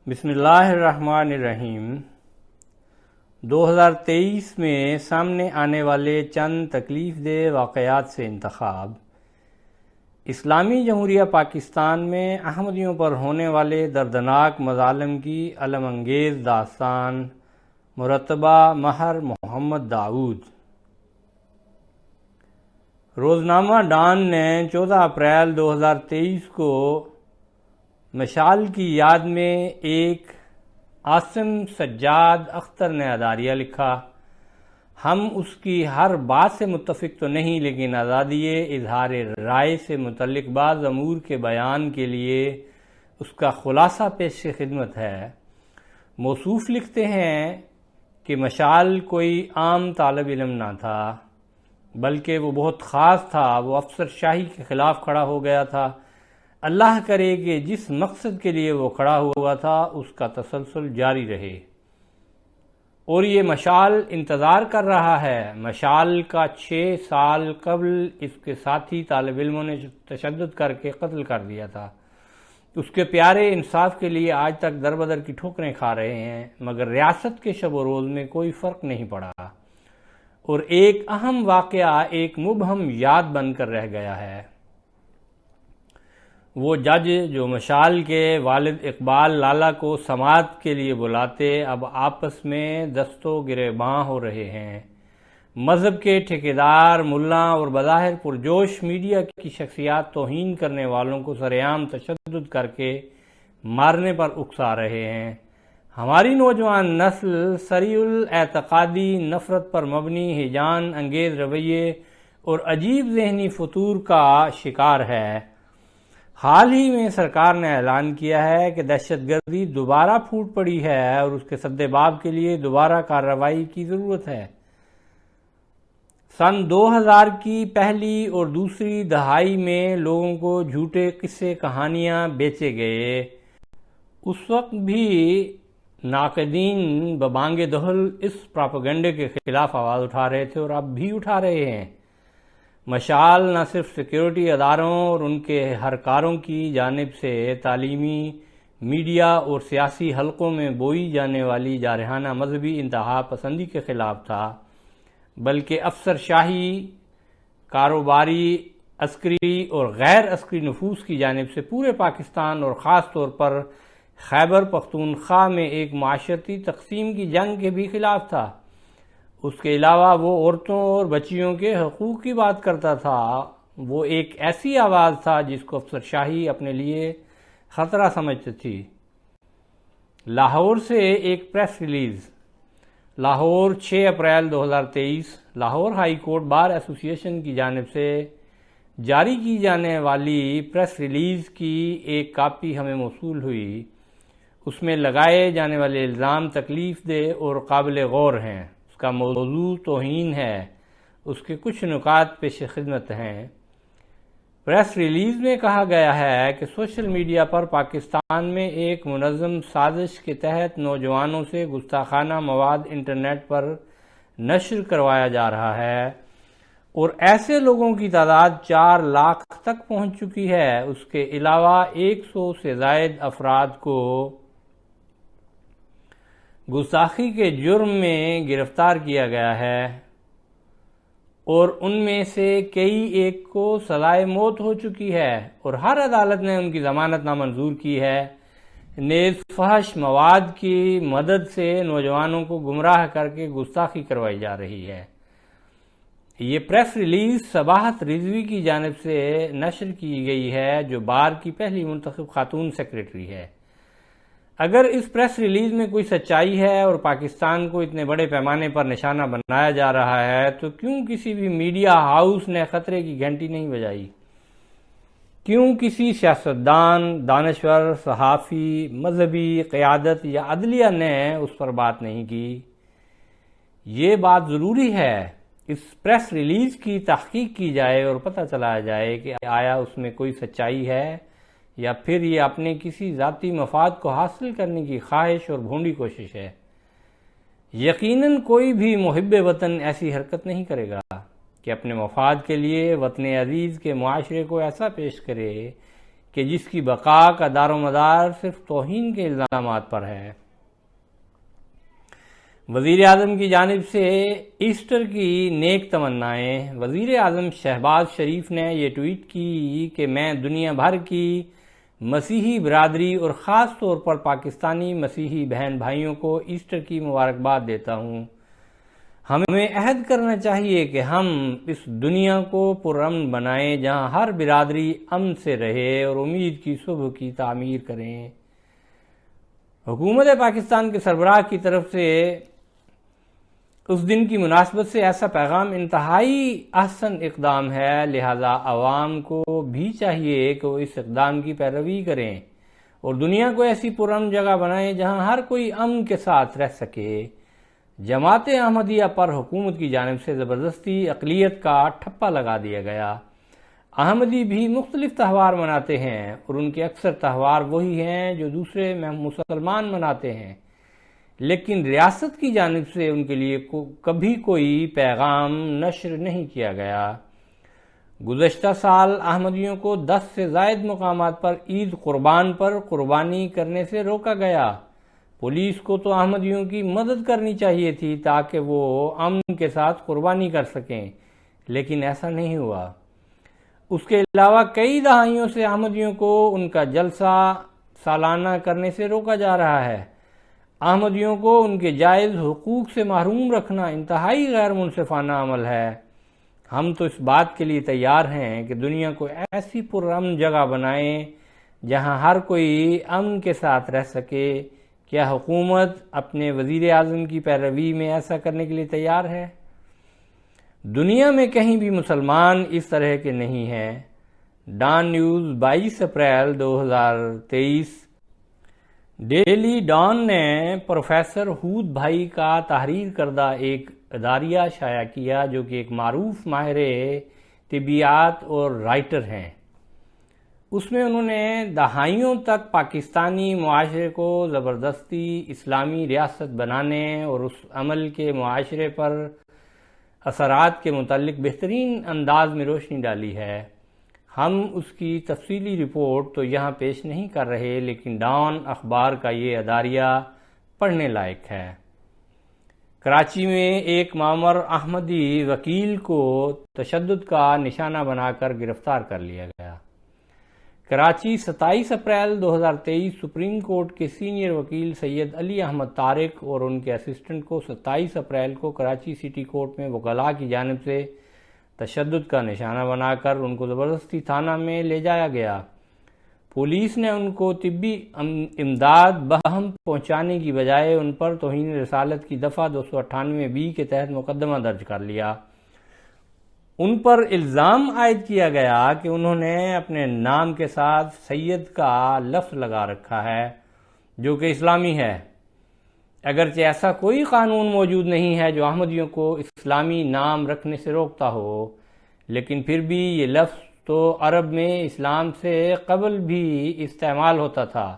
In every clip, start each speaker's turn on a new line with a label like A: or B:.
A: بسم اللہ الرحمن الرحیم۔ 2023 میں سامنے آنے والے چند تکلیف دہ واقعات سے انتخاب۔ اسلامی جمہوریہ پاکستان میں احمدیوں پر ہونے والے دردناک مظالم کی الم انگیز داستان، مرتبہ مہر محمد داؤد۔ روزنامہ ڈان نے 14 اپریل 2023 کو مشال کی یاد میں ایک عاصم سجاد اختر نے اداریہ لکھا۔ ہم اس کی ہر بات سے متفق تو نہیں، لیکن آزادی اظہار رائے سے متعلق بعض امور کے بیان کے لیے اس کا خلاصہ پیش خدمت ہے۔ موصوف لکھتے ہیں کہ مشال کوئی عام طالب علم نہ تھا، بلکہ وہ بہت خاص تھا۔ وہ افسر شاہی کے خلاف کھڑا ہو گیا تھا۔ اللہ کرے کہ جس مقصد کے لیے وہ کھڑا ہوا تھا اس کا تسلسل جاری رہے، اور یہ مشال انتظار کر رہا ہے۔ مشال کا 6 سال قبل اس کے ساتھی طالب علموں نے تشدد کر کے قتل کر دیا تھا۔ اس کے پیارے انصاف کے لیے آج تک در بدر کی ٹھوکریں کھا رہے ہیں، مگر ریاست کے شب و روز میں کوئی فرق نہیں پڑا، اور ایک اہم واقعہ ایک مبہم یاد بن کر رہ گیا ہے۔ وہ جج جو مشال کے والد اقبال لالا کو سماعت کے لیے بلاتے، اب آپس میں دست و گریباں ہو رہے ہیں۔ مذہب کے ٹھیکیدار، ملاں اور بظاہر پرجوش میڈیا کی شخصیات توہین کرنے والوں کو سرعام تشدد کر کے مارنے پر اکسا رہے ہیں۔ ہماری نوجوان نسل سریع الاعتقادی نفرت پر مبنی ہیجان انگیز رویے اور عجیب ذہنی فتور کا شکار ہے۔ حال ہی میں سرکار نے اعلان کیا ہے کہ دہشت گردی دوبارہ پھوٹ پڑی ہے اور اس کے سدباب کے لیے دوبارہ کارروائی کی ضرورت ہے۔ سن 2000 کی پہلی اور دوسری دہائی میں لوگوں کو جھوٹے قصے کہانیاں بیچے گئے۔ اس وقت بھی ناقدین ببانگ دہل اس پراپیگنڈے کے خلاف آواز اٹھا رہے تھے، اور اب بھی اٹھا رہے ہیں۔ مشال نہ صرف سیکیورٹی اداروں اور ان کے اہلکاروں کی جانب سے تعلیمی، میڈیا اور سیاسی حلقوں میں بوئی جانے والی جارحانہ مذہبی انتہا پسندی کے خلاف تھا، بلکہ افسر شاہی، کاروباری، عسکری اور غیر عسکری نفوذ کی جانب سے پورے پاکستان اور خاص طور پر خیبر پختونخوا میں ایک معاشرتی تقسیم کی جنگ کے بھی خلاف تھا۔ اس کے علاوہ وہ عورتوں اور بچیوں کے حقوق کی بات کرتا تھا۔ وہ ایک ایسی آواز تھا جس کو افسر شاہی اپنے لیے خطرہ سمجھتی تھی۔ لاہور سے ایک press release. Lahore, 6 April 2023۔ Lahore high court bar ایسوسی ایشن کی جانب سے جاری کی جانے والی پریس ریلیز کی ایک کاپی ہمیں موصول ہوئی۔ اس میں لگائے جانے والے الزام تکلیف دہ اور قابل غور ہیں۔ اس کا موضوع توہین ہے۔ اس کے کچھ نکات پیش خدمت ہیں۔ پریس ریلیز میں کہا گیا ہے کہ سوشل میڈیا پر پاکستان میں ایک منظم سازش کے تحت نوجوانوں سے گستاخانہ مواد انٹرنیٹ پر نشر کروایا جا رہا ہے، اور ایسے لوگوں کی تعداد 4 لاکھ تک پہنچ چکی ہے۔ اس کے علاوہ 100 سے زائد افراد کو گستاخی کے جرم میں گرفتار کیا گیا ہے، اور ان میں سے ایک کو سزائے موت ہو چکی ہے، اور ہر عدالت نے ان کی ضمانت نامنظور کی ہے۔ نیز فحش مواد کی مدد سے نوجوانوں کو گمراہ کر کے گستاخی کروائی جا رہی ہے۔ یہ پریس ریلیز صباحت رضوی کی جانب سے نشر کی گئی ہے، جو بار کی پہلی منتخب خاتون سیکریٹری ہے۔ اگر اس پریس ریلیز میں کوئی سچائی ہے اور پاکستان کو اتنے بڑے پیمانے پر نشانہ بنایا جا رہا ہے، تو کیوں کسی بھی میڈیا ہاؤس نے خطرے کی گھنٹی نہیں بجائی؟ کیوں کسی سیاستدان، دانشور، صحافی، مذہبی قیادت یا عدلیہ نے اس پر بات نہیں کی؟ یہ بات ضروری ہے۔ اس پریس ریلیز کی تحقیق کی جائے اور پتہ چلایا جائے کہ آیا اس میں کوئی سچائی ہے، یا پھر یہ اپنے کسی ذاتی مفاد کو حاصل کرنے کی خواہش اور بھونڈی کوشش ہے۔ یقیناً کوئی بھی محب وطن ایسی حرکت نہیں کرے گا کہ اپنے مفاد کے لیے وطن عزیز کے معاشرے کو ایسا پیش کرے کہ جس کی بقا کا دار و مدار صرف توہین کے الزامات پر ہے۔ وزیر اعظم کی جانب سے ایسٹر کی نیک تمنائیں۔ وزیر اعظم شہباز شریف نے یہ ٹویٹ کی کہ میں دنیا بھر کی مسیحی برادری اور خاص طور پر پاکستانی مسیحی بہن بھائیوں کو ایسٹر کی مبارکباد دیتا ہوں۔ ہمیں عہد کرنا چاہیے کہ ہم اس دنیا کو پرامن بنائیں جہاں ہر برادری امن سے رہے اور امید کی صبح کی تعمیر کریں۔ حکومت پاکستان کے سربراہ کی طرف سے اس دن کی مناسبت سے ایسا پیغام انتہائی احسن اقدام ہے، لہذا عوام کو بھی چاہیے کہ وہ اس اقدام کی پیروی کریں اور دنیا کو ایسی پرامن جگہ بنائیں جہاں ہر کوئی امن کے ساتھ رہ سکے۔ جماعت احمدیہ پر حکومت کی جانب سے زبردستی اقلیت کا ٹھپا لگا دیا گیا۔ احمدی بھی مختلف تہوار مناتے ہیں اور ان کے اکثر تہوار وہی ہیں جو دوسرے مسلمان مناتے ہیں، لیکن ریاست کی جانب سے ان کے لیے کبھی کوئی پیغام نشر نہیں کیا گیا۔ گزشتہ سال احمدیوں کو 10 سے زائد مقامات پر عید قربان پر قربانی کرنے سے روکا گیا۔ پولیس کو تو احمدیوں کی مدد کرنی چاہیے تھی تاکہ وہ امن کے ساتھ قربانی کر سکیں، لیکن ایسا نہیں ہوا۔ اس کے علاوہ کئی دہائیوں سے احمدیوں کو ان کا جلسہ سالانہ کرنے سے روکا جا رہا ہے۔ احمدیوں کو ان کے جائز حقوق سے محروم رکھنا انتہائی غیر منصفانہ عمل ہے۔ ہم تو اس بات کے لیے تیار ہیں کہ دنیا کو ایسی پرامن جگہ بنائیں جہاں ہر کوئی امن کے ساتھ رہ سکے۔ کیا حکومت اپنے وزیر اعظم کی پیروی میں ایسا کرنے کے لیے تیار ہے؟ دنیا میں کہیں بھی مسلمان اس طرح کے نہیں ہیں۔ Dawn news 22 April 2023۔ Daily Dawn نے پروفیسر ہود بھائی کا تحریر کردہ ایک اداریہ شائع کیا جو کہ ایک معروف ماہر طبیعیات اور رائٹر ہیں۔ اس میں انہوں نے دہائیوں تک پاکستانی معاشرے کو زبردستی اسلامی ریاست بنانے اور اس عمل کے معاشرے پر اثرات کے متعلق بہترین انداز میں روشنی ڈالی ہے۔ ہم اس کی تفصیلی رپورٹ تو یہاں پیش نہیں کر رہے، لیکن ڈان اخبار کا یہ اداریہ پڑھنے لائق ہے۔ کراچی میں ایک معمر احمدی وکیل کو تشدد کا نشانہ بنا کر گرفتار کر لیا گیا۔ کراچی 27 اپریل 2023 سپریم کورٹ کے سینئر وکیل سید علی احمد طارق اور ان کے اسسٹنٹ کو 27 اپریل کو کراچی سٹی کورٹ میں وکلاء کی جانب سے تشدد کا نشانہ بنا کر ان کو زبردستی تھانہ میں لے جایا گیا۔ پولیس نے ان کو طبی امداد بہم پہنچانے کی بجائے ان پر توہین رسالت کی دفعہ 298B کے تحت مقدمہ درج کر لیا۔ ان پر الزام عائد کیا گیا کہ انہوں نے اپنے نام کے ساتھ سید کا لفظ لگا رکھا ہے جو کہ اسلامی ہے، اگرچہ ایسا کوئی قانون موجود نہیں ہے جو احمدیوں کو اسلامی نام رکھنے سے روکتا ہو، لیکن پھر بھی یہ لفظ تو عرب میں اسلام سے قبل بھی استعمال ہوتا تھا۔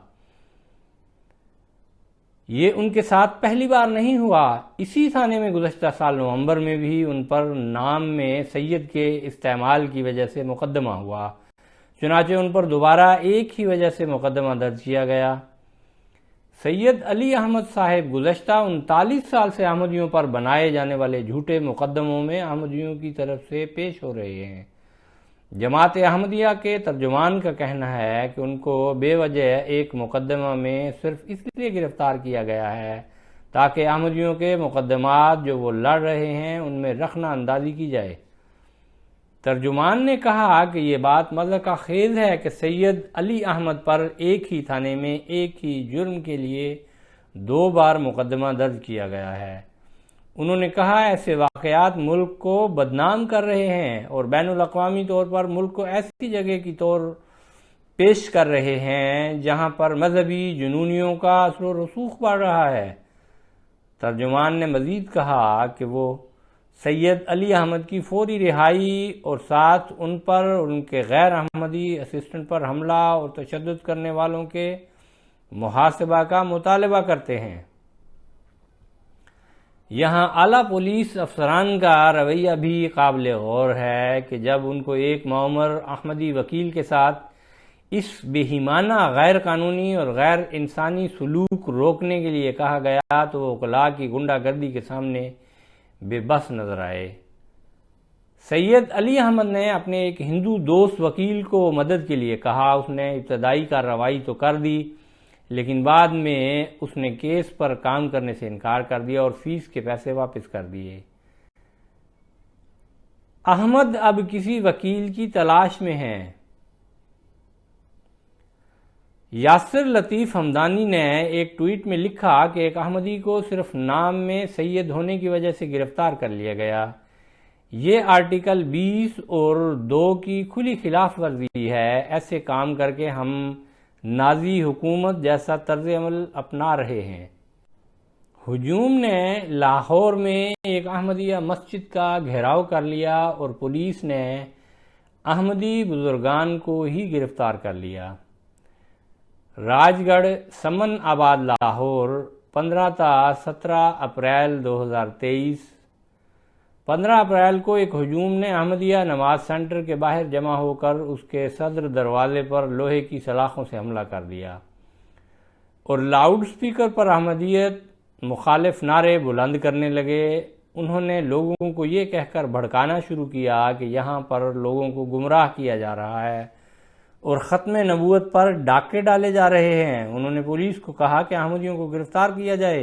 A: یہ ان کے ساتھ پہلی بار نہیں ہوا۔ اسی تھانے میں گزشتہ سال نومبر میں بھی ان پر نام میں سید کے استعمال کی وجہ سے مقدمہ ہوا، چنانچہ ان پر دوبارہ ایک ہی وجہ سے مقدمہ درج کیا گیا۔ سید علی احمد صاحب گزشتہ 39 سال سے احمدیوں پر بنائے جانے والے جھوٹے مقدموں میں احمدیوں کی طرف سے پیش ہو رہے ہیں۔ جماعت احمدیہ کے ترجمان کا کہنا ہے کہ ان کو بے وجہ ایک مقدمہ میں صرف اس لیے گرفتار کیا گیا ہے تاکہ احمدیوں کے مقدمات جو وہ لڑ رہے ہیں ان میں رخنہ اندازی کی جائے۔ ترجمان نے کہا کہ یہ بات مضحکہ خیز ہے کہ سید علی احمد پر ایک ہی تھانے میں ایک ہی جرم کے لیے 2 بار مقدمہ درج کیا گیا ہے۔ انہوں نے کہا ایسے واقعات ملک کو بدنام کر رہے ہیں اور بین الاقوامی طور پر ملک کو ایسی جگہ کی طور پیش کر رہے ہیں جہاں پر مذہبی جنونیوں کا اثر و رسوخ بڑھ رہا ہے۔ ترجمان نے مزید کہا کہ وہ سید علی احمد کی فوری رہائی اور ساتھ ان پر اور ان کے غیر احمدی اسسٹنٹ پر حملہ اور تشدد کرنے والوں کے محاسبہ کا مطالبہ کرتے ہیں۔ یہاں اعلیٰ پولیس افسران کا رویہ بھی قابل غور ہے کہ جب ان کو ایک معمر احمدی وکیل کے ساتھ اس بےایمانہ غیر قانونی اور غیر انسانی سلوک روکنے کے لیے کہا گیا تو وہ وکلاء کی غنڈہ گردی کے سامنے بے بس نظر آئے۔ سید علی احمد نے اپنے ایک ہندو دوست وکیل کو مدد کے لیے کہا۔ اس نے ابتدائی کارروائی تو کر دی، لیکن بعد میں اس نے کیس پر کام کرنے سے انکار کر دیا اور فیس کے پیسے واپس کر دیے۔ احمد اب کسی وکیل کی تلاش میں ہیں۔ یاسر لطیف ہمدانی نے ایک ٹویٹ میں لکھا کہ ایک احمدی کو صرف نام میں سید ہونے کی وجہ سے گرفتار کر لیا گیا۔ یہ آرٹیکل 20 اور 2 کی کھلی خلاف ورزی ہے۔ ایسے کام کر کے ہم نازی حکومت جیسا طرز عمل اپنا رہے ہیں۔ ہجوم نے لاہور میں ایک احمدیہ مسجد کا گھیراؤ کر لیا اور پولیس نے احمدی بزرگان کو ہی گرفتار کر لیا۔ راج گڑھ سمن آباد لاہور 15 تا 17 اپریل 2023۔ 15 اپریل کو ایک ہجوم نے احمدیہ نماز سینٹر کے باہر جمع ہو کر اس کے صدر دروازے پر لوہے کی سلاخوں سے حملہ کر دیا اور لاؤڈ سپیکر پر احمدیت مخالف نعرے بلند کرنے لگے۔ انہوں نے لوگوں کو یہ کہہ کر بھڑکانا شروع کیا کہ یہاں پر لوگوں کو گمراہ کیا جا رہا ہے اور ختم نبوت پر ڈاکے ڈالے جا رہے ہیں۔ انہوں نے پولیس کو کہا کہ احمدیوں کو گرفتار کیا جائے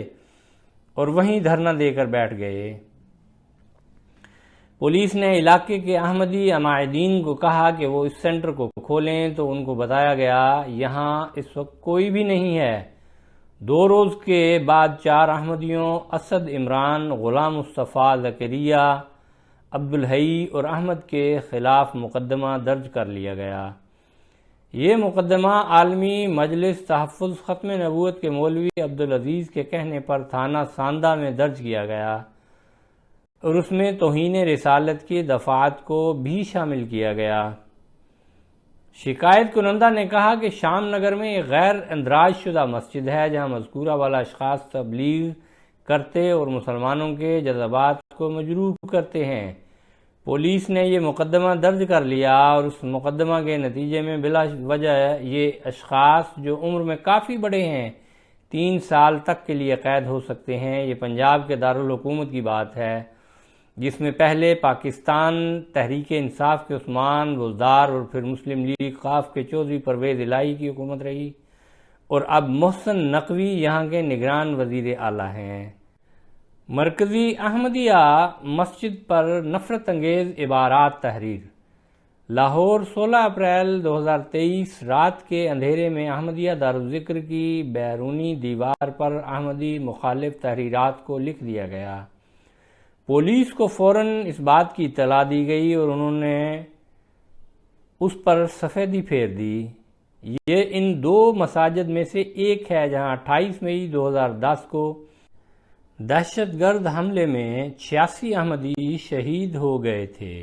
A: اور وہیں دھرنا دے کر بیٹھ گئے۔ پولیس نے علاقے کے احمدی عمائدین کو کہا کہ وہ اس سینٹر کو کھولیں تو ان کو بتایا گیا یہاں اس وقت کوئی بھی نہیں ہے۔ 2 روز کے بعد 4 احمدیوں اسد عمران، غلام مصطفیٰ زکریا، عبدالحی اور احمد کے خلاف مقدمہ درج کر لیا گیا۔ یہ مقدمہ عالمی مجلس تحفظ ختم نبوت کے مولوی عبدالعزیز کے کہنے پر تھانہ ساندہ میں درج کیا گیا اور اس میں توہین رسالت کی دفعات کو بھی شامل کیا گیا۔ شکایت کنندہ نے کہا کہ شام نگر میں ایک غیر اندراج شدہ مسجد ہے جہاں مذکورہ والا اشخاص تبلیغ کرتے اور مسلمانوں کے جذبات کو مجروح کرتے ہیں۔ پولیس نے یہ مقدمہ درج کر لیا اور اس مقدمہ کے نتیجے میں بلا وجہ یہ اشخاص جو عمر میں کافی بڑے ہیں 3 سال تک کے لیے قید ہو سکتے ہیں۔ یہ پنجاب کے دارالحکومت کی بات ہے جس میں پہلے پاکستان تحریک انصاف کے عثمان بزدار اور پھر مسلم لیگ قاف کے چودھری پرویز الہی کی حکومت رہی اور اب محسن نقوی یہاں کے نگران وزیر اعلیٰ ہیں۔ مرکزی احمدیہ مسجد پر نفرت انگیز عبارات تحریر۔ لاہور 16 اپریل 2023 رات کے اندھیرے میں احمدیہ دارالذکر کی بیرونی دیوار پر احمدی مخالف تحریرات کو لکھ دیا گیا۔ پولیس کو فوراً اس بات کی اطلاع دی گئی اور انہوں نے اس پر سفیدی پھیر دی۔ یہ ان 2 مساجد میں سے ایک ہے جہاں 28 مئی 2010 کو دہشت گرد حملے میں 86 احمدی شہید ہو گئے تھے۔